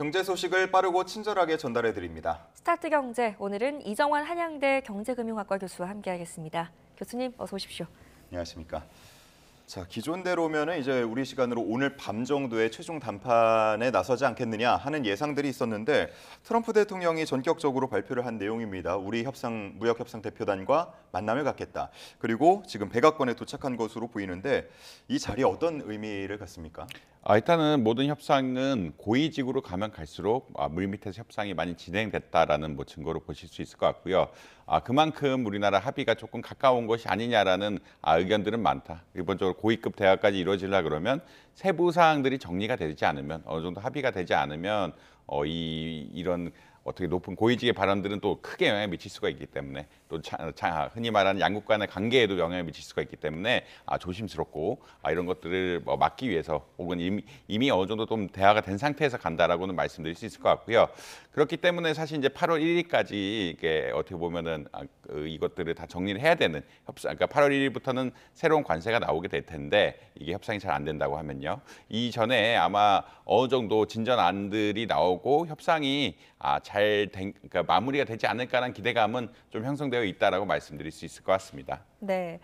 경제 소식을 빠르고 친절하게 전달해 드립니다. 스타트 경제, 오늘은 이정환 한양대 경제금융학과 교수와 함께하겠습니다. 교수님, 어서 오십시오. 안녕하십니까. 자, 기존대로면은 이제 우리 시간으로 오늘 밤 정도에 최종談判에 나서지 않겠느냐 하는 예상들이 있었는데 트럼프 대통령이 전격적으로 발표를 한 내용입니다. 우리 무역협상 대표단과 만남을 갖겠다. 그리고 지금 백악관에 도착한 것으로 보이는데 이 자리에 어떤 의미를 갖습니까? 일단은 모든 협상은 고위직으로 가면 갈수록 물밑에서 협상이 많이 진행됐다라는 증거로 보실 수 있을 것 같고요. 그만큼 우리나라 합의가 조금 가까운 것이 아니냐라는 의견들은 많다. 일본적으로 고위급 대화까지 이루어지려 그러면 세부 사항들이 정리가 되지 않으면 어느 정도 합의가 되지 않으면 이런 어떻게 높은 고위직의 발언들은 또 크게 영향을 미칠 수가 있기 때문에 또 흔히 말하는 양국 간의 관계에도 영향을 미칠 수가 있기 때문에 조심스럽고 이런 것들을 막기 위해서 혹은 이미 어느 정도 좀 대화가 된 상태에서 간다라고는 말씀드릴 수 있을 것 같고요. 그렇기 때문에 사실 이제 8월 1일까지 이게 어떻게 보면은 이것들을 다 정리를 해야 되는 협상. 그러니까 8월 1일부터는 새로운 관세가 나오게 될 텐데 이게 협상이 잘 안 된다고 하면요. 이전에 아마 어느 정도 진전안들이 나오고 협상이 그러니까 마무리가 되지 않을까라는 기대감은 좀 형성되어 있다라고 말씀드릴 수 있을 것 같습니다. 네,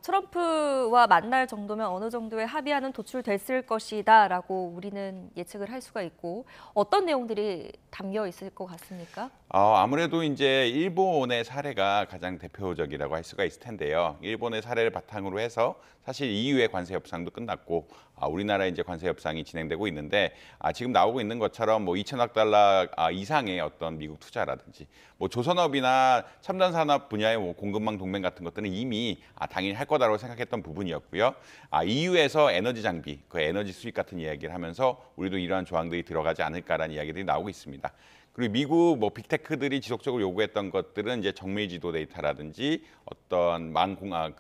트럼프와 만날 정도면 어느 정도의 합의안은 도출됐을 것이다라고 우리는 예측을 할 수가 있고 어떤 내용들이 담겨 있을 것 같습니까? 아무래도 이제 일본의 사례가 가장 대표적이라고 할 수가 있을 텐데요. 일본의 사례를 바탕으로 해서 사실 EU의 관세 협상도 끝났고 우리나라의 이제 관세 협상이 진행되고 있는데 지금 나오고 있는 것처럼 2천억 달러 이상의 어떤 미국 투자라든지 조선업이나 첨단 산업 분야의 공급망 동맹 같은 것들은 이미 당연히 할 거다라고 생각했던 부분이었고요. EU에서 에너지 장비, 그 에너지 수입 같은 이야기를 하면서 우리도 이러한 조항들이 들어가지 않을까라는 이야기들이 나오고 있습니다. 그리고 미국 빅테크들이 지속적으로 요구했던 것들은 이제 정밀 지도 데이터라든지 어떤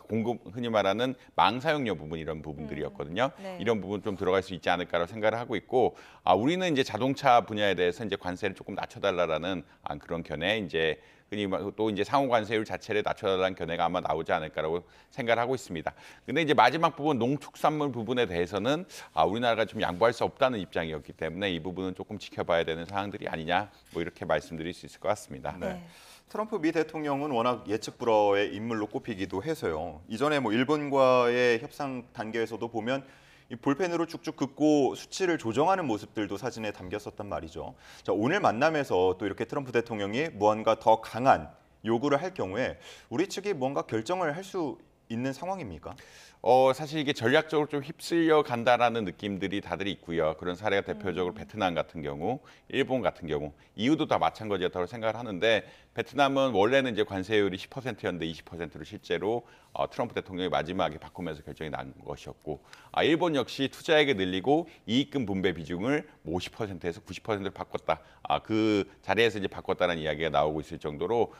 공급 흔히 말하는 망 사용료 부분 이런 부분들이었거든요. 네. 이런 부분 좀 들어갈 수 있지 않을까라고 생각을 하고 있고 우리는 이제 자동차 분야에 대해서 이제 관세를 조금 낮춰달라는 그런 견해 이제 흔히 또 이제 상호 관세율 자체를 낮춰달라는 견해가 아마 나오지 않을까라고 생각을 하고 있습니다. 근데 이제 마지막 부분 농축산물 부분에 대해서는 우리나라가 좀 양보할 수 없다는 입장이었기 때문에 이 부분은 조금 지켜봐야 되는 사항들이 아니냐 이렇게 말씀드릴 수 있을 것 같습니다. 네. 트럼프 미 대통령은 워낙 예측 불허의 인물로 꼽히기도 해서요. 이전에 일본과의 협상 단계에서도 보면 이 볼펜으로 쭉쭉 긋고 수치를 조정하는 모습들도 사진에 담겼었단 말이죠. 자, 오늘 만남에서 또 이렇게 트럼프 대통령이 무언가 더 강한 요구를 할 경우에 우리 측이 뭔가 결정을 할 수 있는 상황입니까? 사실 이게 전략적으로 좀 휩쓸려 간다라는 느낌들이 다들 있고요. 그런 사례가 대표적으로 베트남 같은 경우, 일본 같은 경우, 이유도 다 마찬가지였다고 생각을 하는데 베트남은 원래는 이제 관세율이 10%였는데 20%로 실제로 트럼프 대통령이 마지막에 바꾸면서 결정이 난 것이었고 일본 역시 투자액을 늘리고 이익금 분배 비중을 50%에서 90%로 바꿨다. 그 자리에서 이제 바꿨다는 이야기가 나오고 있을 정도로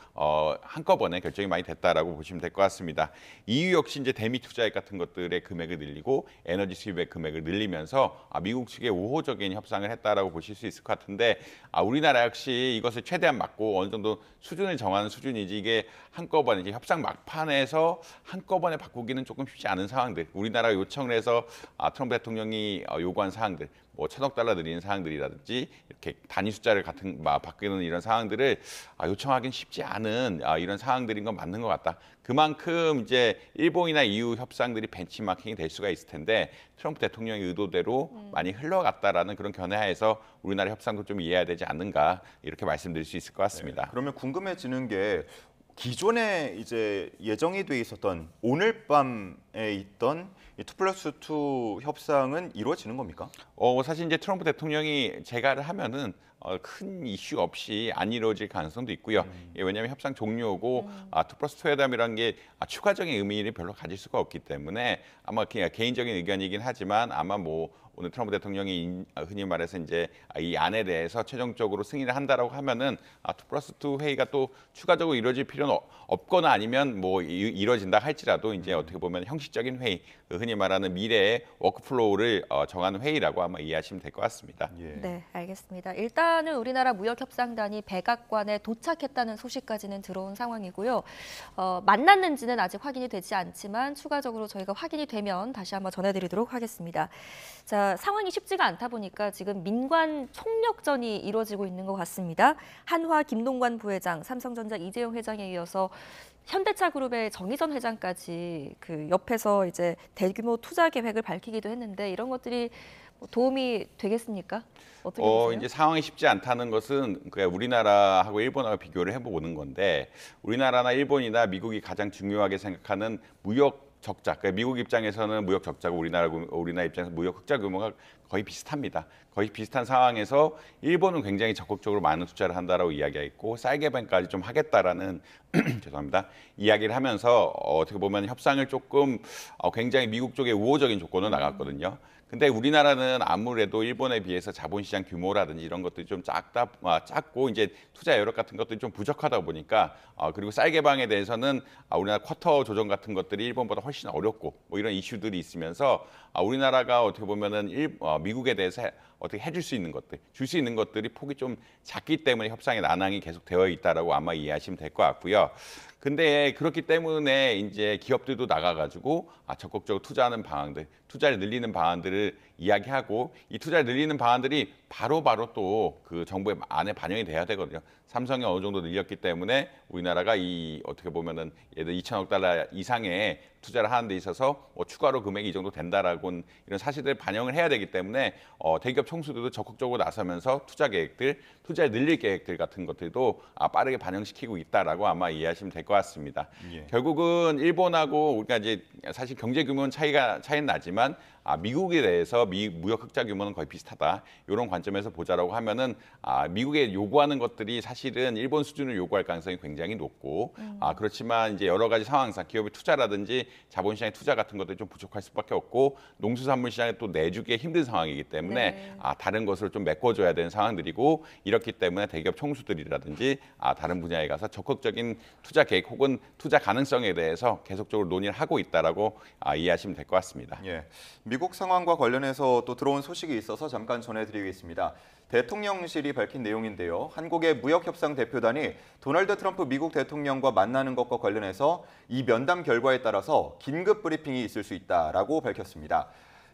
한꺼번에 결정이 많이 됐다라고 보시면 될 것 같습니다. EU 역시 이제 대미 투자액 같은 것들의 금액을 늘리고 에너지 수입의 금액을 늘리면서 미국 측의 우호적인 협상을 했다라고 보실 수 있을 것 같은데 우리나라 역시 이것을 최대한 막고 어느 정도 수준을 정하는 수준이지 이게 한꺼번에 이제 협상 막판에서 한꺼번에 바꾸기는 조금 쉽지 않은 상황들. 우리나라가 요청을 해서 트럼프 대통령이 요구한 사항들, 1,000억 달러 늘리는 사항들이라든지 이렇게 단위 숫자를 바꾸는 이런 사항들을 요청하기는 쉽지 않은 이런 사항들인 건 맞는 것 같다. 그만큼 이제 일본이나 EU 협상들이 벤치마킹이 될 수가 있을 텐데 트럼프 대통령의 의도대로 많이 흘러갔다라는 그런 견해하에서 우리나라 협상도 좀 이해해야 되지 않는가 이렇게 말씀드릴 수 있을 것 같습니다. 네, 그러면 궁금해지는 게 기존에 이제 예정이 돼 있었던 오늘 밤에 있던 2+2 협상은 이루어지는 겁니까? 사실 이제 트럼프 대통령이 재가를 하면은 큰 이슈 없이 안 이루어질 가능성도 있고요. 왜냐하면 협상 종료고 2+2 회담이라는 게 추가적인 의미를 별로 가질 수가 없기 때문에 아마 그냥 개인적인 의견이긴 하지만 아마 오늘 트럼프 대통령이 흔히 말해서 이제 이 안에 대해서 최종적으로 승인을 한다라고 하면은 2+2 회의가 또 추가적으로 이루어질 필요는 없거나 아니면 이루어진다 할지라도 이제 어떻게 보면 형식적인 회의, 흔히 말하는 미래의 워크플로우를 정하는 회의라고 아마 이해하시면 될 것 같습니다. 예. 네, 알겠습니다. 일단은 우리나라 무역협상단이 백악관에 도착했다는 소식까지는 들어온 상황이고요. 만났는지는 아직 확인이 되지 않지만 추가적으로 저희가 확인이 되면 다시 한번 전해드리도록 하겠습니다. 자, 자, 상황이 쉽지가 않다 보니까 지금 민관 총력전이 이루어지고 있는 것 같습니다. 한화 김동관 부회장, 삼성전자 이재용 회장에 이어서 현대차 그룹의 정의선 회장까지 그 옆에서 이제 대규모 투자 계획을 밝히기도 했는데 이런 것들이 뭐 도움이 되겠습니까? 어떻게 보세요? 이제 상황이 쉽지 않다는 것은 그냥 우리나라하고 일본하고 비교를 해보는 건데 우리나라나 일본이나 미국이 가장 중요하게 생각하는 무역 적자. 그러니까 미국 입장에서는 무역 적자고 우리나라 입장에서 무역 흑자 규모가 거의 비슷합니다. 거의 비슷한 상황에서 일본은 굉장히 적극적으로 많은 투자를 한다라고 이야기했고 쌀개변까지 좀 하겠다라는 죄송합니다. 이야기를 하면서 어떻게 보면 협상을 조금 굉장히 미국 쪽에 우호적인 조건으로 나갔거든요. 근데 우리나라는 아무래도 일본에 비해서 자본시장 규모라든지 이런 것들이 좀 작고 이제 투자 여력 같은 것들이 좀 부족하다 보니까 그리고 쌀 개방에 대해서는 우리나라 쿼터 조정 같은 것들이 일본보다 훨씬 어렵고 뭐 이런 이슈들이 있으면서 우리나라가 어떻게 보면은 미국에 대해서 어떻게 해줄 수 있는 것들, 줄 수 있는 것들이 폭이 좀 작기 때문에 협상의 난항이 계속 되어 있다라고 아마 이해하시면 될 것 같고요. 근데 그렇기 때문에 이제 기업들도 나가가지고 적극적으로 투자하는 방안들, 투자를 늘리는 방안들을 이야기하고 이 투자를 늘리는 방안들이 바로바로 또 그 정부의 안에 반영이 돼야 되거든요. 삼성이 어느 정도 늘렸기 때문에 우리나라가 이 어떻게 보면은 예를 들어 2천억 달러 이상의 투자를 하는 데 있어서 추가로 금액이 이 정도 된다라고 이런 사실들을 반영을 해야 되기 때문에 대기업 총수들도 적극적으로 나서면서 투자 계획들, 투자를 늘릴 계획들 같은 것들도 빠르게 반영시키고 있다라고 아마 이해하시면 될 것 같습니다. 예. 결국은 일본하고 우리가 이제 사실 경제 규모는 차이는 나지만 미국에 대해서 무역 흑자 규모는 거의 비슷하다. 이런 관점에서 보자라고 하면은 미국에 요구하는 것들이 사실은 일본 수준을 요구할 가능성이 굉장히 높고 그렇지만 이제 여러 가지 상황상 기업의 투자라든지 자본시장의 투자 같은 것들이 좀 부족할 수밖에 없고 농수산물 시장에 또 내주기 힘든 상황이기 때문에 네. 다른 것을 좀 메꿔줘야 되는 상황들이고 이렇기 때문에 대기업 총수들이라든지 다른 분야에 가서 적극적인 투자 계획 혹은 투자 가능성에 대해서 계속적으로 논의를 하고 있다라고 이해하시면 될 것 같습니다. 예. 미국 상황과 관련해서 또 들어온 소식이 있어서 잠깐 전해드리겠습니다. 대통령실이 밝힌 내용인데요. 한국의 무역협상 대표단이 도널드 트럼프 미국 대통령과 만나는 것과 관련해서 이 면담 결과에 따라서 긴급 브리핑이 있을 수 있다라고 밝혔습니다.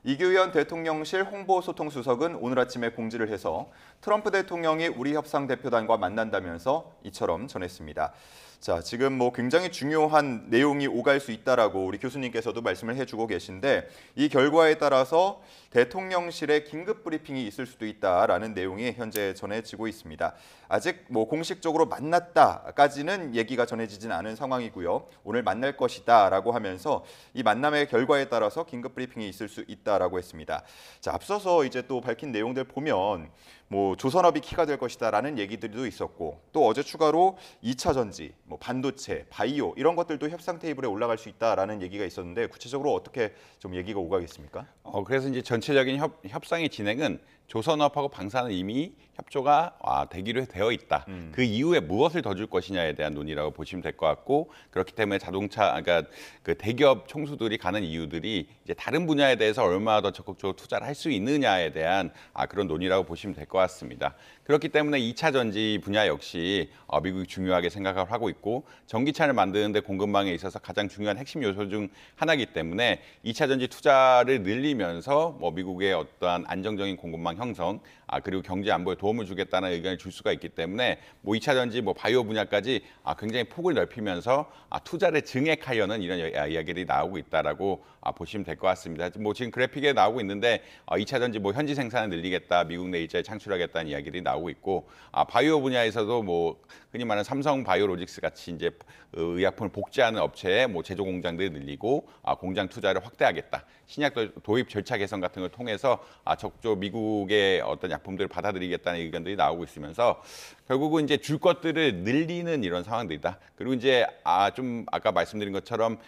이규현 대통령실 홍보소통수석은 오늘 아침에 공지를 해서 트럼프 대통령이 우리 협상 대표단과 만난다면서 이처럼 전했습니다. 자, 지금 뭐 굉장히 중요한 내용이 오갈 수 있다라고 우리 교수님께서도 말씀을 해주고 계신데 이 결과에 따라서 대통령실에 긴급 브리핑이 있을 수도 있다라는 내용이 현재 전해지고 있습니다. 아직 뭐 공식적으로 만났다까지는 얘기가 전해지진 않은 상황이고요. 오늘 만날 것이다라고 하면서 이 만남의 결과에 따라서 긴급 브리핑이 있을 수 있다라고 했습니다. 자, 앞서서 이제 또 밝힌 내용들 보면 뭐 조선업이 키가 될 것이다라는 얘기들도 있었고 또 어제 추가로 2차 전지, 뭐 반도체, 바이오 이런 것들도 협상 테이블에 올라갈 수 있다라는 얘기가 있었는데 구체적으로 어떻게 좀 얘기가 오가겠습니까? 그래서 이제 전체적인 협상의 진행은 조선업하고 방산은 이미 협조가 되기로 되어 있다. 그 이후에 무엇을 더 줄 것이냐에 대한 논의라고 보시면 될 것 같고 그렇기 때문에 그러니까 그 대기업 총수들이 가는 이유들이 이제 다른 분야에 대해서 얼마나 더 적극적으로 투자를 할 수 있느냐에 대한 그런 논의라고 보시면 될 것 같습니다. 그렇기 때문에 2차 전지 분야 역시 미국이 중요하게 생각을 하고 있고 전기차를 만드는데 공급망에 있어서 가장 중요한 핵심 요소 중 하나이기 때문에 2차 전지 투자를 늘리면서 뭐 미국의 어떠한 안정적인 공급망 형성 그리고 경제 안보에 도움을 주겠다는 의견을 줄 수가 있기 때문에 뭐 2차 전지 뭐 바이오 분야까지 굉장히 폭을 넓히면서 투자를 증액하려는 이런 이야기들이 나오고 있다라고 보시면 될 것 같습니다. 뭐 지금 그래픽에 나오고 있는데 2차 전지 뭐 현지 생산을 늘리겠다, 미국 내 일자리 창출하겠다는 이야기들이 나오고 있고 바이오 분야에서도 뭐 흔히 말하는 삼성 바이오로직스 같이 이제 의약품을 복제하는 업체의 뭐 제조 공장들을 늘리고 공장 투자를 확대하겠다. 신약 도입 절차 개선 같은 걸 통해서 적극적으로 미국의 어떤 약품들을 받아들이겠다는 의견들이 나오고 있으면서 결국은 이제 줄 것들을 늘리는 이런 상황들이다. 그리고 이제 좀 아까 말씀드린 것처럼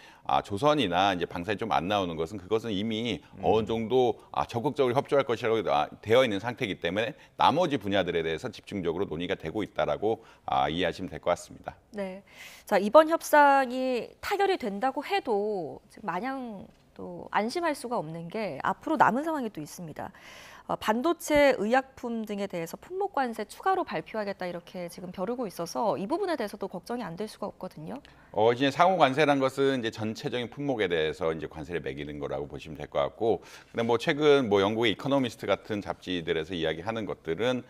조선이나 이제 방산이 좀 안 나오는 것은 그것은 이미 어느 정도 적극적으로 협조할 것이라고 되어 있는 상태이기 때문에 나머지 분야들에 대해서 집중적으로 논의가 되고 있다라고 이해하시면 될 것 같습니다. 네. 자, 이번 협상이 타결이 된다고 해도 지금 마냥 또 안심할 수가 없는 게 앞으로 남은 상황이 또 있습니다. 반도체, 의약품 등에 대해서 품목 관세 추가로 발표하겠다 이렇게 지금 벼르고 있어서 이 부분에 대해서도 걱정이 안 될 수가 없거든요. 이제 상호 관세란 것은 이제 전체적인 품목에 대해서 이제 관세를 매기는 거라고 보시면 될 것 같고, 근데 뭐 최근 뭐 영국의 이코노미스트 같은 잡지들에서 이야기하는 것들은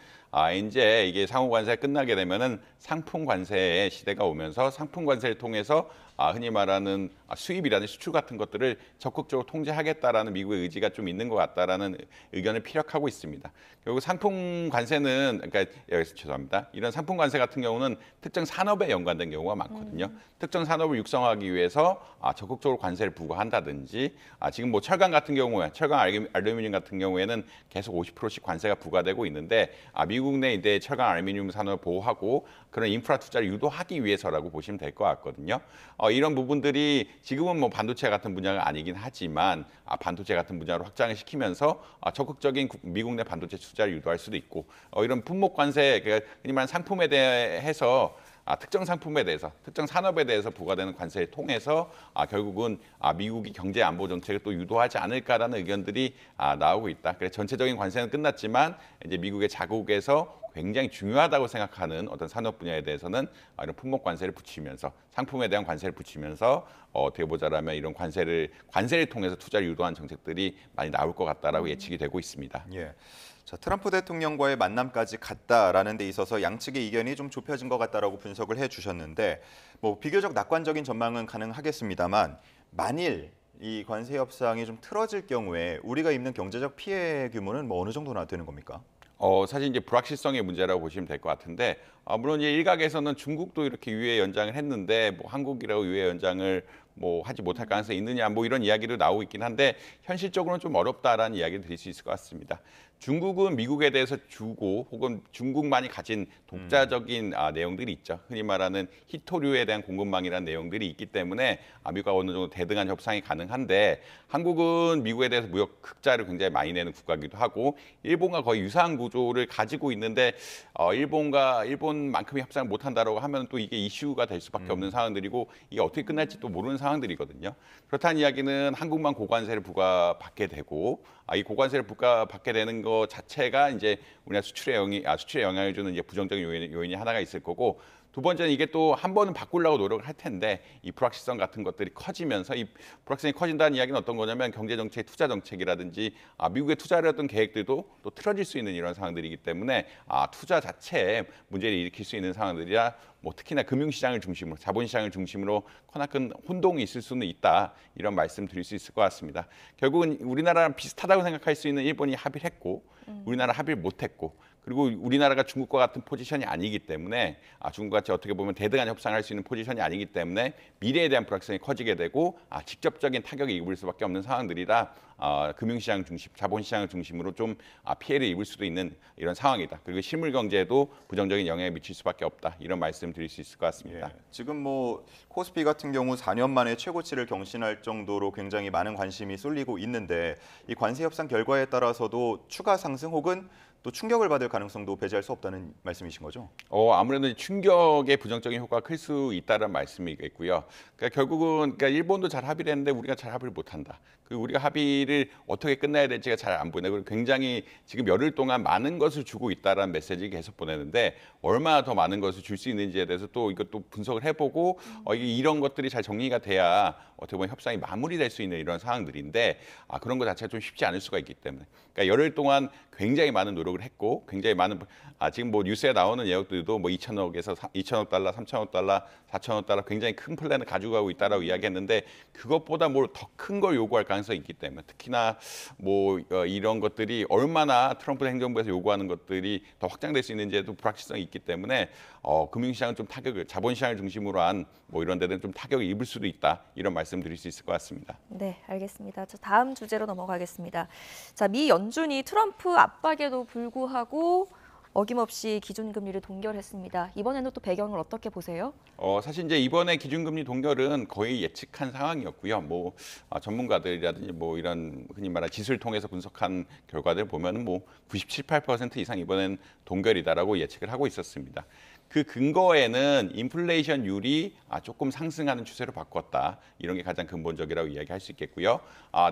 이제 이게 상호 관세가 끝나게 되면은 상품 관세의 시대가 오면서 상품 관세를 통해서 흔히 말하는 수입이라든지 수출 같은 것들을 적극적으로 통제하겠다라는 미국의 의지가 좀 있는 것 같다라는 의견을 피력하고 있습니다. 결국 상품 관세는 그러니까 여기서 죄송합니다. 이런 상품 관세 같은 경우는 특정 산업에 연관된 경우가 많거든요. 특정 산업을 육성하기 위해서 적극적으로 관세를 부과한다든지 지금 뭐 철강 같은 경우에 철강 알루미늄 같은 경우에는 계속 50%씩 관세가 부과되고 있는데 미국 내 이제 철강 알루미늄 산업을 보호하고 그런 인프라 투자를 유도하기 위해서라고 보시면 될 것 같거든요. 이런 부분들이 지금은 뭐 반도체 같은 분야가 아니긴 하지만 반도체 같은 분야로 확장을 시키면서 적극적인 미국 내 반도체 투자를 유도할 수도 있고 이런 품목 관세, 그러니까 흔히 말하는 상품에 대해서 특정 상품에 대해서, 특정 산업에 대해서 부과되는 관세를 통해서 결국은 미국이 경제 안보 정책을 또 유도하지 않을까라는 의견들이 나오고 있다. 그래서 전체적인 관세는 끝났지만 이제 미국의 자국에서 굉장히 중요하다고 생각하는 어떤 산업 분야에 대해서는 이런 품목 관세를 붙이면서 상품에 대한 관세를 붙이면서 어떻게 보자라면 이런 관세를 통해서 투자를 유도한 정책들이 많이 나올 것 같다라고 예측이 되고 있습니다. 예. 자, 트럼프 대통령과의 만남까지 갔다라는 데 있어서 양측의 이견이 좀 좁혀진 것 같다라고 분석을 해주셨는데 뭐 비교적 낙관적인 전망은 가능하겠습니다만 만일 이 관세 협상이 좀 틀어질 경우에 우리가 입는 경제적 피해 규모는 뭐 어느 정도나 되는 겁니까? 사실 이제 불확실성의 문제라고 보시면 될 것 같은데, 물론 이제 일각에서는 중국도 이렇게 유예 연장을 했는데, 뭐 한국이라고 유예 연장을 뭐 하지 못할 가능성이 있느냐, 뭐 이런 이야기도 나오고 있긴 한데, 현실적으로는 좀 어렵다라는 이야기를 드릴 수 있을 것 같습니다. 중국은 미국에 대해서 주고 혹은 중국만이 가진 독자적인 내용들이 있죠. 흔히 말하는 희토류에 대한 공급망이라는 내용들이 있기 때문에 미국과 어느 정도 대등한 협상이 가능한데 한국은 미국에 대해서 무역 흑자를 굉장히 많이 내는 국가이기도 하고 일본과 거의 유사한 구조를 가지고 있는데 일본만큼의 협상을 못한다라고 하면 또 이게 이슈가 될 수밖에 없는 상황들이고 이게 어떻게 끝날지 또 모르는 상황들이거든요. 그렇다는 이야기는 한국만 고관세를 부과받게 되고 이 고관세를 부과받게 되는 것 자체가 이제 우리나라 수출에 영향을 주는 이제 부정적인 요인이 하나가 있을 거고 두 번째는 이게 또 한 번은 바꾸려고 노력을 할 텐데 이 불확실성 같은 것들이 커지면서 이 불확실성이 커진다는 이야기는 어떤 거냐면 경제 정책, 투자 정책이라든지 미국의 투자를 했던 계획들도 또 틀어질 수 있는 이런 상황들이기 때문에 투자 자체에 문제를 일으킬 수 있는 상황들이라 뭐 특히나 금융시장을 중심으로 자본시장을 중심으로 커나큰 혼동이 있을 수는 있다 이런 말씀 드릴 수 있을 것 같습니다. 결국은 우리나라랑 비슷하다고 생각할 수 있는 일본이 합의를 했고 우리나라 합의를 못했고 그리고 우리나라가 중국과 같은 포지션이 아니기 때문에 중국같이 어떻게 보면 대등한 협상을 할 수 있는 포지션이 아니기 때문에 미래에 대한 불확실성이 커지게 되고 직접적인 타격을 입을 수밖에 없는 상황들이라 금융시장 중심, 자본시장을 중심으로 좀 피해를 입을 수도 있는 이런 상황이다. 그리고 실물 경제에도 부정적인 영향을 미칠 수밖에 없다. 이런 말씀 드릴 수 있을 것 같습니다. 예, 지금 뭐 코스피 같은 경우 4년 만에 최고치를 경신할 정도로 굉장히 많은 관심이 쏠리고 있는데 이 관세 협상 결과에 따라서도 추가 상승 혹은 또 충격을 받을 가능성도 배제할 수 없다는 말씀이신 거죠? 아무래도 충격의 부정적인 효과가 클 수 있다는 말씀이겠고요. 그러니까 결국은 일본도 잘 합의를 했는데 우리가 잘 합의를 못한다. 그리고 우리가 합의를 어떻게 끝나야 될지가 잘 안 보이네. 그리고 굉장히 지금 열흘 동안 많은 것을 주고 있다라는 메시지를 계속 보내는데 얼마나 더 많은 것을 줄 수 있는지에 대해서 또 이것도 분석을 해보고 이런 것들이 잘 정리가 돼야 어떻게 보면 협상이 마무리될 수 있는 이런 상황들인데 그런 것 자체가 좀 쉽지 않을 수가 있기 때문에 그러니까 열흘 동안 굉장히 많은 노력을 했고 굉장히 많은 지금 뭐 뉴스에 나오는 내역들도 뭐 2천억에서 2천억 달러, 3천억 달러, 4천억 달러 굉장히 큰 플랜을 가지고 가고 있다라고 이야기했는데 그것보다 뭘 더 큰 걸 요구할 가능성이 있기 때문에 특히나 뭐 이런 것들이 얼마나 트럼프 행정부에서 요구하는 것들이 더 확장될 수 있는지에도 불확실성이 있기 때문에 금융시장은 좀 타격을 자본시장을 중심으로 한 뭐 이런 데는 좀 타격을 입을 수도 있다 이런 말씀 드릴 수 있을 것 같습니다. 네, 알겠습니다. 저 다음 주제로 넘어가겠습니다. 자, 미 연준이 트럼프 압박에도 불구하고 어김없이 기준금리를 동결했습니다. 이번에는 또 배경을 어떻게 보세요? 사실 이제 이번에 기준금리 동결은 거의 예측한 상황이었고요. 뭐 전문가들이라든지 뭐 이런 흔히 말하는 지수를 통해서 분석한 결과들 보면은 뭐 97~98% 이상 이번엔 동결이다라고 예측을 하고 있었습니다. 그 근거에는 인플레이션율이 조금 상승하는 추세로 바꿨다. 이런 게 가장 근본적이라고 이야기할 수 있겠고요.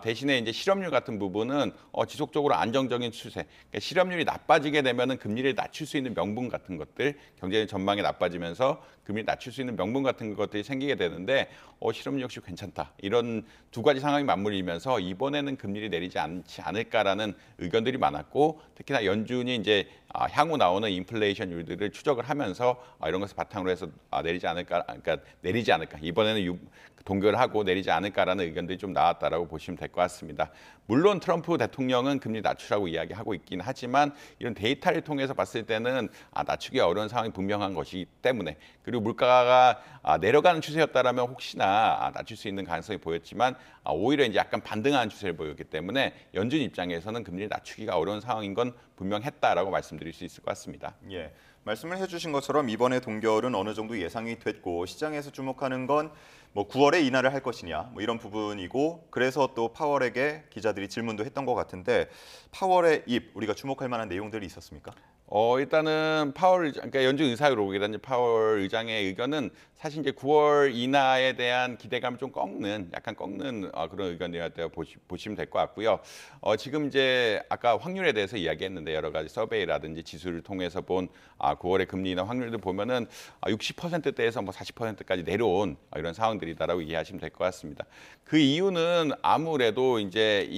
대신에 이제 실업률 같은 부분은 지속적으로 안정적인 추세. 그러니까 실업률이 나빠지게 되면은 금리를 낮출 수 있는 명분 같은 것들, 경제 전망이 나빠지면서 금리를 낮출 수 있는 명분 같은 것들이 생기게 되는데 실업률 역시 괜찮다. 이런 두 가지 상황이 맞물리면서 이번에는 금리를 내리지 않지 않을까라는 의견들이 많았고, 특히나 연준이 이제 향후 나오는 인플레이션율들을 추적을 하면서 이런 것을 바탕으로 해서 내리지 않을까, 그러니까 내리지 않을까. 이번에는 동결을 하고 내리지 않을까라는 의견들이 좀 나왔다라고 보시면 될 것 같습니다. 물론 트럼프 대통령은 금리 낮추라고 이야기하고 있긴 하지만 이런 데이터를 통해서 봤을 때는 낮추기 어려운 상황이 분명한 것이기 때문에, 그리고 물가가 내려가는 추세였다라면 혹시나 낮출 수 있는 가능성이 보였지만 오히려 이제 약간 반등하는 추세를 보였기 때문에 연준 입장에서는 금리를 낮추기가 어려운 상황인 건 분명했다라고 말씀드릴 수 있을 것 같습니다. 예, 말씀을 해주신 것처럼 이번에 동결은 어느 정도 예상이 됐고 시장에서 주목하는 건 뭐 9월에 인하를 할 것이냐 뭐 이런 부분이고, 그래서 또 파월에게 기자들이 질문도 했던 것 같은데 파월의 입 우리가 주목할 만한 내용들이 있었습니까? 일단은 그러니까 연준 의사로기단 파월 의장의 의견은 사실 이제 9월 인하에 대한 기대감을 좀 약간 꺾는 그런 의견이라고 보시면 될 것 같고요. 지금 이제 아까 확률에 대해서 이야기했는데 여러 가지 서베이라든지 지수를 통해서 본 9월의 금리 인하 확률들 보면은 60%대에서 뭐 40%까지 내려온 이런 상황들이다라고 이해하시면 될 것 같습니다. 그 이유는 아무래도 이제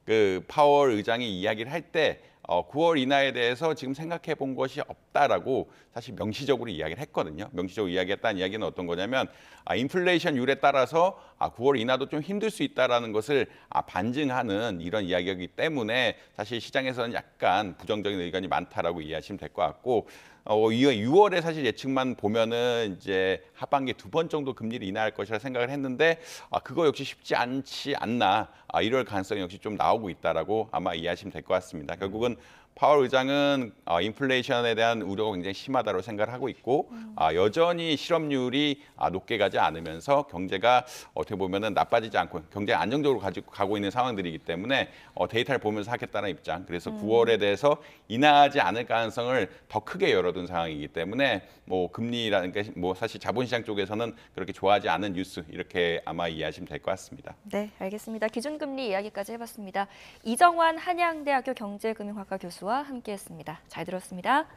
그 파월 의장이 이야기를 할 때 9월 인하에 대해서 지금 생각해 본 것이 없다라고 사실 명시적으로 이야기를 했거든요. 명시적으로 이야기했다는 이야기는 어떤 거냐면 인플레이션율에 따라서 9월 인하도 좀 힘들 수 있다라는 것을 반증하는 이런 이야기이기 때문에 사실 시장에서는 약간 부정적인 의견이 많다라고 이해하시면 될 것 같고, 6월에 사실 예측만 보면은 이제 하반기 2번 정도 금리를 인하할 것이라 생각을 했는데 그거 역시 쉽지 않지 않나, 이럴 가능성이 역시 좀 나오고 있다라고 아마 이해하시면 될 것 같습니다. 결국은 파월 의장은 인플레이션에 대한 우려가 굉장히 심하다고 생각을 하고 있고, 여전히 실업률이 높게 가지 않으면서 경제가 어떻게 보면은 나빠지지 않고 경제 안정적으로 가고 있는 상황들이기 때문에 데이터를 보면서 하겠다는 입장. 그래서 9월에 대해서 인하하지 않을 가능성을 더 크게 열어둔 상황이기 때문에 뭐 금리라는 게 뭐 사실 자본시장 쪽에서는 그렇게 좋아하지 않은 뉴스, 이렇게 아마 이해하시면 될 것 같습니다. 네, 알겠습니다. 기준금리 이야기까지 해봤습니다. 이정환 한양대학교 경제금융학과 교수와 함께했습니다. 잘 들었습니다.